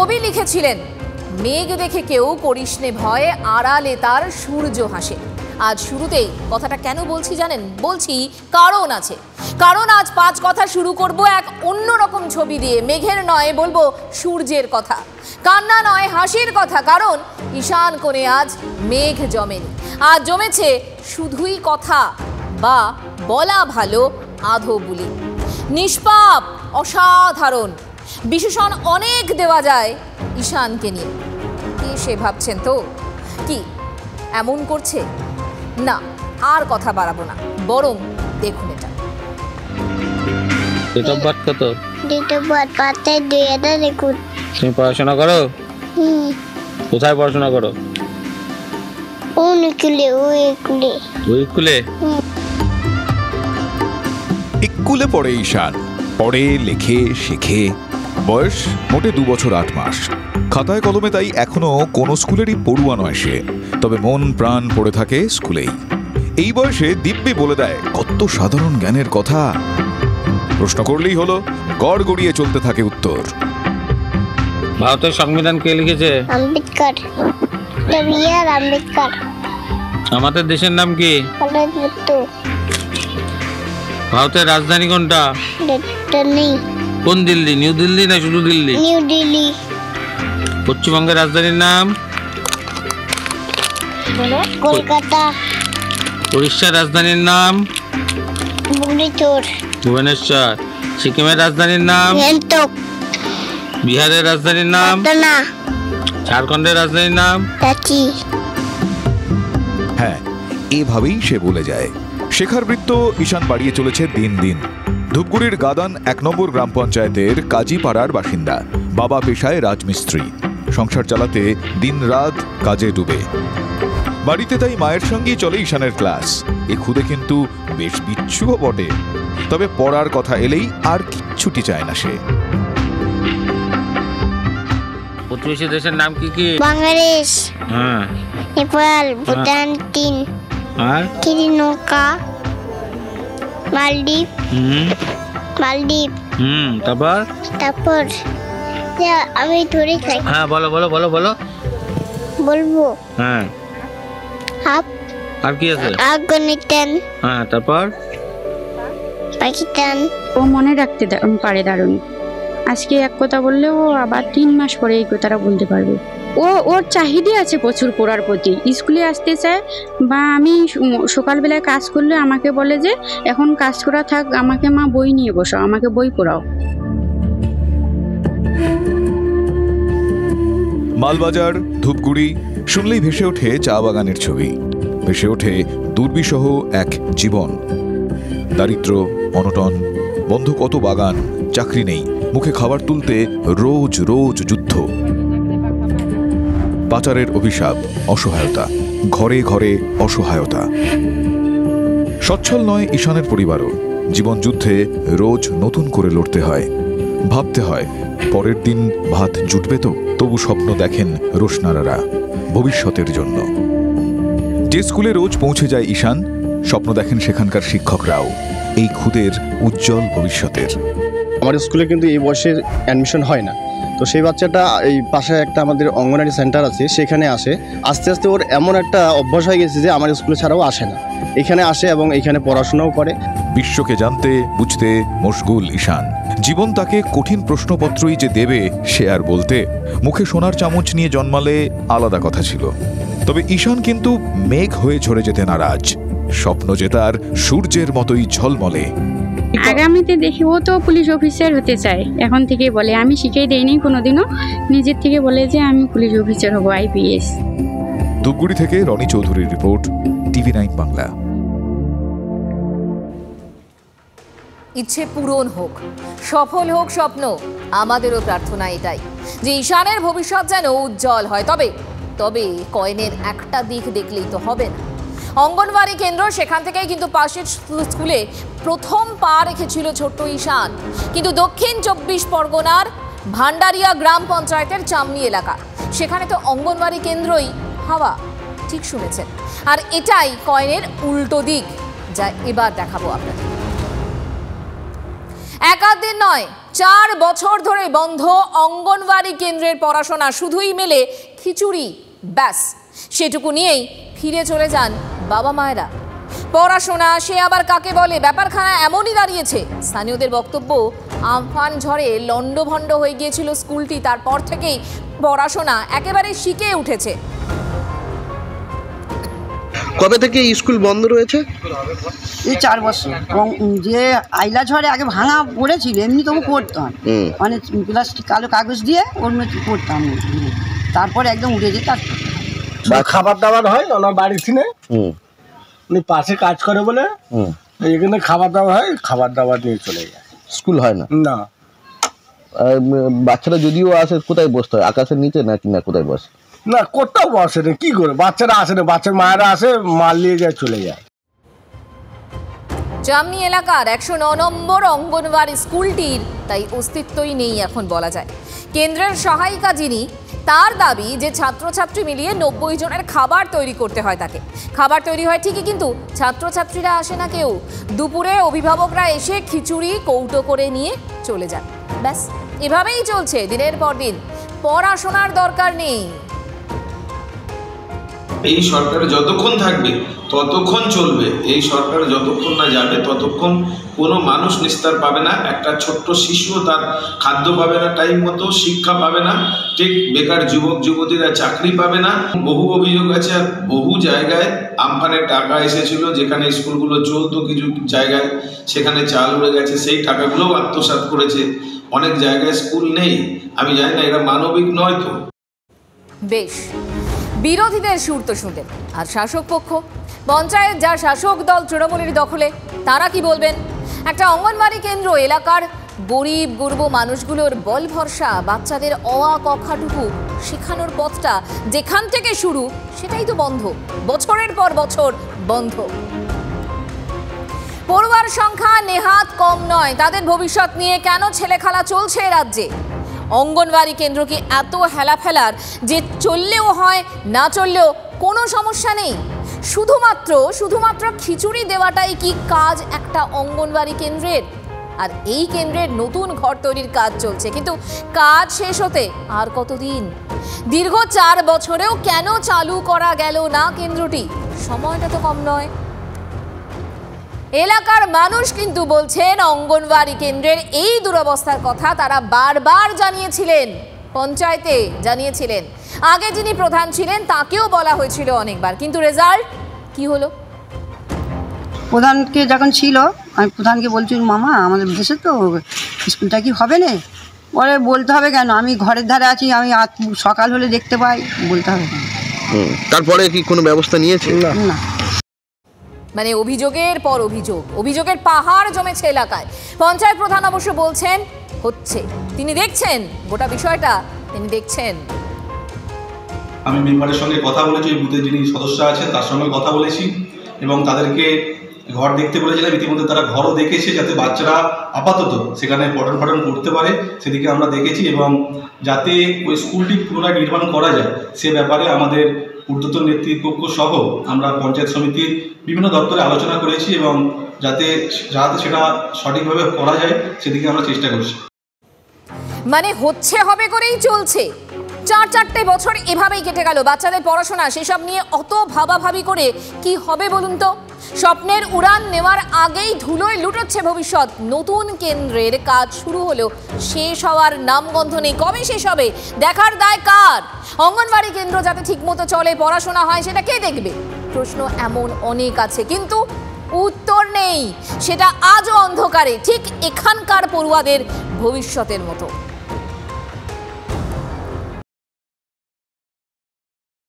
কবি লিখেছিলেন, মেঘ দেখে কেউ করিসনে ভয়, আড়ালে তার সূর্য হাসে। আজ শুরুতেই কথাটা কেন বলছি জানেন? বলছি কারণ আছে। কারণ আজ 5 কথা শুরু করব এক অন্যরকম ছবি দিয়ে। মেঘের নয়, বলবো সূর্যের কথা। কান্না নয়, হাসির কথা। কারণ ঈশান কোণে আজ মেঘ জমেনি, আজ জমেছে শুধুই কথা, বা বলা ভালো আধো বুলি। নিষ্পাপ, অসাধারণ, বিশেষণ অনেক দেওয়া যায় ঈশানকে নিয়ে। কি সে ভাবছেন তো কি এমন করছে? না, আর কথা বাড়াবো না, বরং দেখুন এটা। ডেট অফ বার্থ কত? ডেট অফ বার্থ 5/2/2000 দেখুন। তুমি পড়াশোনা করো? কোথায় পড়াশোনা করো? ওই স্কুলে। স্কুলে পড়ে ঈশান। পড়ে, লেখে, শেখে। বয়স মোটে 2 বছর 8 মাস। খাতায় কলমে তাই এখনো কোনো স্কুলেরই পড়ুয়া নয় সে, তবে মন প্রাণ পড়ে থাকে স্কুলেই। এই বয়সে দিব্যি বলে দেয় কত সাধারণ জ্ঞানের কথা। প্রশ্ন করলেই হলো, গড় গড়িয়ে চলতে থাকে উত্তর। ভারতের সংবিধান কে লিখেছে? আম্বেদকর। আম্বেদকর। আমাদের দেশের নাম কি? ভারতের রাজধানী কোনটা? কোন দিল্লি? নিউ দিল্লি না শুধু দিল্লি? নিউ দিল্লি। পশ্চিমবঙ্গের রাজধানীর নাম? কলকাতা। উড়িষ্যার রাজধানীর নাম? ভুবনেশ্বর। সিকিমের রাজধানীর নাম? গ্যাংটক। বিহারের রাজধানীর নাম? পাটনা। ঝাড়খণ্ডের রাজধানীর নাম? রাঁচি। হ্যাঁ, এভাবেই সে বলে যায়। শেখার বৃত্ত ঈশান বাড়িয়ে চলেছে দিন দিন। ধূপগুড়ির গাদান 1 নম্বর গ্রাম পঞ্চায়েতের কাজীপাড়ার বাসিন্দা। বাবা পেশায় রাজমিস্ত্রি। সংসার চালাতে দিনরাত কাজে ডুবে। বাড়িতে তাই মায়ের সঙ্গেই চলে ঈশানের ক্লাস। এ খুদে কিন্তু বেশ বিচ্ছুও বটে, তবে পড়ার কথা এলেই আর কিচ্ছুটি চায় না সে। প্রতিবেশী দেশের নাম কি কি? বাংলাদেশ, হ্যাঁ, নেপাল, ভুটান, চীন, আর শ্রীলঙ্কা, মালদ্বীপ। তারপর আমি ধরে খাই। হ্যাঁ, বলো। বলবো। হ্যাঁ, আর কি আছে? আফগানিস্তান। হ্যাঁ, তারপর পাকিস্তান। ও মনে রাখতে পারে দারুণ। আজকে এক কথা বললে ও আবার 3 মাস পরে এই কথাটা বলতে পারবে। ওর চাহিদা আছে প্রচুর পড়ার প্রতি। স্কুলে আসতে চায়, বা আমি সকালবেলায় কাজ করলে আমাকে বলে যে এখন কাজ করা থাক, আমাকে মা বই নিয়ে বসো, আমাকে বই পড়াও। মালবাজার, ধূপগুড়ি শুনলেই ভেসে ওঠে চা বাগানের ছবি। ভেসে ওঠে দুর্বিষহ এক জীবন। দারিদ্র, অনটন, বন্ধ কত বাগান, চাকরি নেই, মুখে খাবার তুলতে রোজ রোজ যুদ্ধ। পাচারের অভিশাপ, অসহায়তা, ঘরে ঘরে অসহায়তা। সচ্ছল নয় ঈশানের পরিবারও। জীবন যুদ্ধে রোজ নতুন করে লড়তে হয়। ভাবতে হয় পরের দিন ভাত জুটবে তো। তবু স্বপ্ন দেখেন রোশনারারা ভবিষ্যতের জন্য। যে স্কুলে রোজ পৌঁছে যায় ঈশান, স্বপ্ন দেখেন সেখানকার শিক্ষকরাও এই খুদের উজ্জ্বল ভবিষ্যতের। আমার স্কুলে কিন্তু এই বয়সের অ্যাডমিশন হয় না, তো সেই বাচ্চাটা এই পাশে একটা আমাদের অঙ্গনওয়াড়ি সেন্টার আছে, সেখানে আসে। আস্তে আস্তে ওর এমন একটা অভ্যাস হয়ে গেছে যে আমার স্কুলে ছাড়াও আসে না, এখানে আসে এবং এখানে পড়াশোনাও করে। বিশ্বকে জানতে বুঝতে মশগুল ঈশান। জীবন তাকে কঠিন প্রশ্নপত্রই যে দেবে সে আর বলতে। মুখে সোনার চামচ নিয়ে জন্মালে আলাদা কথা ছিল, তবে ঈশান কিন্তু মেঘ হয়ে ঝরে যেতে নারাজ। স্বপ্ন যে তার সূর্যের মতোই ঝলমলে। আগামীতে দেখি ও তো পুলিশ অফিসার হতে চায়। এখন থেকে বলে, আমি শিখিয়ে দেইনি কোনোদিনও, নিজের থেকে বলে যে আমি পুলিশ অফিসার হব, IPS। ধূপগুড়ি থেকে রনি চৌধুরীর রিপোর্ট, TV9 বাংলা। ইচ্ছে পূরণ হোক, সফল হোক স্বপ্ন। আমাদেরও প্রার্থনা এটাই যে ঈশানের ভবিষ্যৎ যেন উজ্জ্বল হয়। তবে কয়েনের একটা দিক দেখলেই তো হবে না। অঙ্গনওয়াড়ি কেন্দ্র, সেখান থেকেই কিন্তু পাশের স্কুলে প্রথম পা রেখেছিল ছোট্ট ঈশান। কিন্তু দক্ষিণ 24 পরগনার ভান্ডারিয়া গ্রাম পঞ্চায়েতের চামনি এলাকা, সেখানে তো অঙ্গনওয়াড়ি কেন্দ্রই হাওয়া। ঠিক শুনেছেন, আর এটাই কয়েনের উল্টো দিক, যা এবার দেখাবো আপনাদের। 1 দিন নয়, 4 বছর ধরে বন্ধ অঙ্গনওয়াড়ি কেন্দ্রের পড়াশোনা, শুধুই মেলে খিচুড়ি, ব্যাস সেটুকু নিয়েই ফিরে চলে যান বাবা মায়েরা। পড়াশোনা সে আবার কাকে বলে, ব্যাপারখানা এমনই দাঁড়িয়েছে। স্থানীয়দের বক্তব্য, আমফান ঝড়ে লণ্ডভণ্ড হয়ে গিয়েছিল স্কুলটি, তারপর থেকেই পড়াশোনা একেবারে শিখে উঠেছে। কবে থেকে স্কুল বন্ধ রয়েছে? এই 4 বছর। এবং যে আইলা ঝড়ে আগে ভাঙা পড়েছিল, এমনি তবু করতাম, মানে প্লাস্টিক কালো কাগজ দিয়ে ওর মধ্যে করতাম, তারপরে একদম উঠে যেত। খাবার দাবার হয় ওনার বাড়ি থেকে, উনি পাশে কাজ করে বলে এখানে খাবার দাবার হয়, খাবার দাবার নিয়ে চলে যায়। স্কুল হয় না? না। বাচ্চারা যদিও আসে কোথায় বসতে হয়? আকাশের নিচে নাকি না কোথায় বসে? না, কোথাও বসে না। কি করে বাচ্চারা আসে না, বাচ্চার মায়েরা আসে, মাল নিয়ে যায়, চলে যায়। জামনি এলাকার 109 নম্বর অঙ্গনওয়াড়ি স্কুলটির তাই অস্তিত্বই নেই এখন বলা যায়। কেন্দ্রের সহায়িকা যিনি, তার দাবি যে ছাত্রছাত্রী মিলিয়ে 90 জনের খাবার তৈরি করতে হয় তাকে। খাবার তৈরি হয় ঠিকই, কিন্তু ছাত্রছাত্রীরা আসে না কেউ। দুপুরে অভিভাবকরা এসে খিচুড়ি কৌটো করে নিয়ে চলে যান, ব্যাস এভাবেই চলছে দিনের পর দিন। পড়াশোনার দরকার নেই। এই সরকার যতক্ষণ থাকবে ততক্ষণ চলবে, এই সরকার যতক্ষণ না যাবে ততক্ষণ কোনো মানুষ নিস্তার পাবে না। একটা ছোট্ট শিশুও তার খাদ্য পাবে না, টাইম মতো শিক্ষা পাবে না, ঠিক বেকার যুবক যুবতীরা চাকরি পাবে না। বহু অভিযোগ আছে, আর বহু জায়গায় আমফানের টাকা এসেছিল, যেখানে স্কুলগুলো চলতো কিছু জায়গায়, সেখানে চাল উড়ে গেছে, সেই টাকাগুলোও আত্মসাৎ করেছে। অনেক জায়গায় স্কুল নেই। আমি জানি না এরা মানবিক নয় তো। বেশ, বিরোধীদের সুর তো শুনলেন, আর শাসক পক্ষ পঞ্চায়েত যা শাসক দল তৃণমূলের দখলে, তারা কি বলবেন? একটা অঙ্গনওয়াড়ি কেন্দ্র এলাকার গরিব গুরবো মানুষগুলোর বল ভরসা, বাচ্চাদের অ আ ক খ টুকু শেখানোর পথটা যেখান থেকে শুরু, সেটাই তো বন্ধ, বছরের পর বছর বন্ধ। পড়ুয়ার সংখ্যা নেহাত কম নয়, তাদের ভবিষ্যৎ নিয়ে কেন ছেলেখেলা চলছে রাজ্যে? অঙ্গনওয়াড়ি কেন্দ্র কি এত হেলাফেলার যে চললেও হয়, না চললেও কোনো সমস্যা নেই? শুধুমাত্র খিচুড়ি দেওয়াটাই কি কাজ একটা অঙ্গনওয়াড়ি কেন্দ্রের? আর এই কেন্দ্রের নতুন ঘর তৈরির কাজ চলছে, কিন্তু কাজ শেষ হতে আর কতদিন? দীর্ঘ 4 বছরেও কেন চালু করা গেল না কেন্দ্রটি? সময়টা তো কম নয়। এলাকার মানুষ কিন্তু বলছেন, অঙ্গনওয়াড়ি কেন্দ্রের এই দুরবস্থার কথা তারা বারবার জানিয়েছিলেন, পঞ্চায়েতে জানিয়েছিলেন, আগে যিনি প্রধান ছিলেন তাকেও বলা হয়েছিল অনেকবার, কিন্তু রেজাল্ট কি হলো? প্রধানকে যখন ছিল, আমি প্রধানকে বলছি, মামা আমাদের দেশে তো স্কুলটা কি হবে না? বলে বলতে হবে কেন, আমি ঘরের ধারে আছি, আমি সকাল হলে দেখতে পাই, বলতে হবে কেন? তারপরে কি কোনো ব্যবস্থা নিয়েছে? না। মানে অভিযোগের পর অভিযোগ, অভিযোগের পাহাড় জমেছে এলাকায়। পঞ্চায়েত প্রধান অবশ্য বলছেন হচ্ছে, তিনি দেখছেন গোটা বিষয়টা, তিনি দেখছেন। আমি মেম্বারের সঙ্গে কথা বলেছি, বুথের যিনি সদস্য আছেন তার সঙ্গে কথা বলেছি, এবং তাদেরকে ঘর দেখতে বলেছিলাম। ইতিমধ্যে তারা ঘরও দেখেছে, যাতে বাচ্চারা আপাতত সেখানে পঠন পাঠন করতে পারে, সেদিকে আমরা দেখেছি। এবং যাতে ওই স্কুলটি পুনরায় নির্মাণ করা যায় সে ব্যাপারে আমাদের ঊর্ধ্বতন নেতৃপক্ষ সহ আমরা পঞ্চায়েত সমিতির বিভিন্ন দপ্তরে আলোচনা করেছি, এবং যাতে সেটা সঠিকভাবে করা যায় সেদিকে আমরা চেষ্টা করছি। মানে হচ্ছে হবে করেই চলছে। 4 বছর এভাবেই কেটে গেল। বাচ্চাদের পড়াশোনা, সেসব নিয়ে অত ভাবাভাবি করে কি হবে বলুন তো? স্বপ্নের উড়ান নেওয়ার আগেই ধুলোয় লুটোচ্ছে ভবিষ্যৎ। নতুন কেন্দ্রের কাজ শুরু হলেও শেষ হওয়ার নামগন্ধ নেই। কবে শেষ হবে দেখার দায় কার? অঙ্গনওয়াড়ি কেন্দ্র যাতে ঠিকমতো চলে, পড়াশোনা হয়, সেটা কে দেখবে? প্রশ্ন এমন অনেক আছে, কিন্তু উত্তর নেই। সেটা আজও অন্ধকারে, ঠিক এখানকার পড়ুয়াদের ভবিষ্যতের মতো।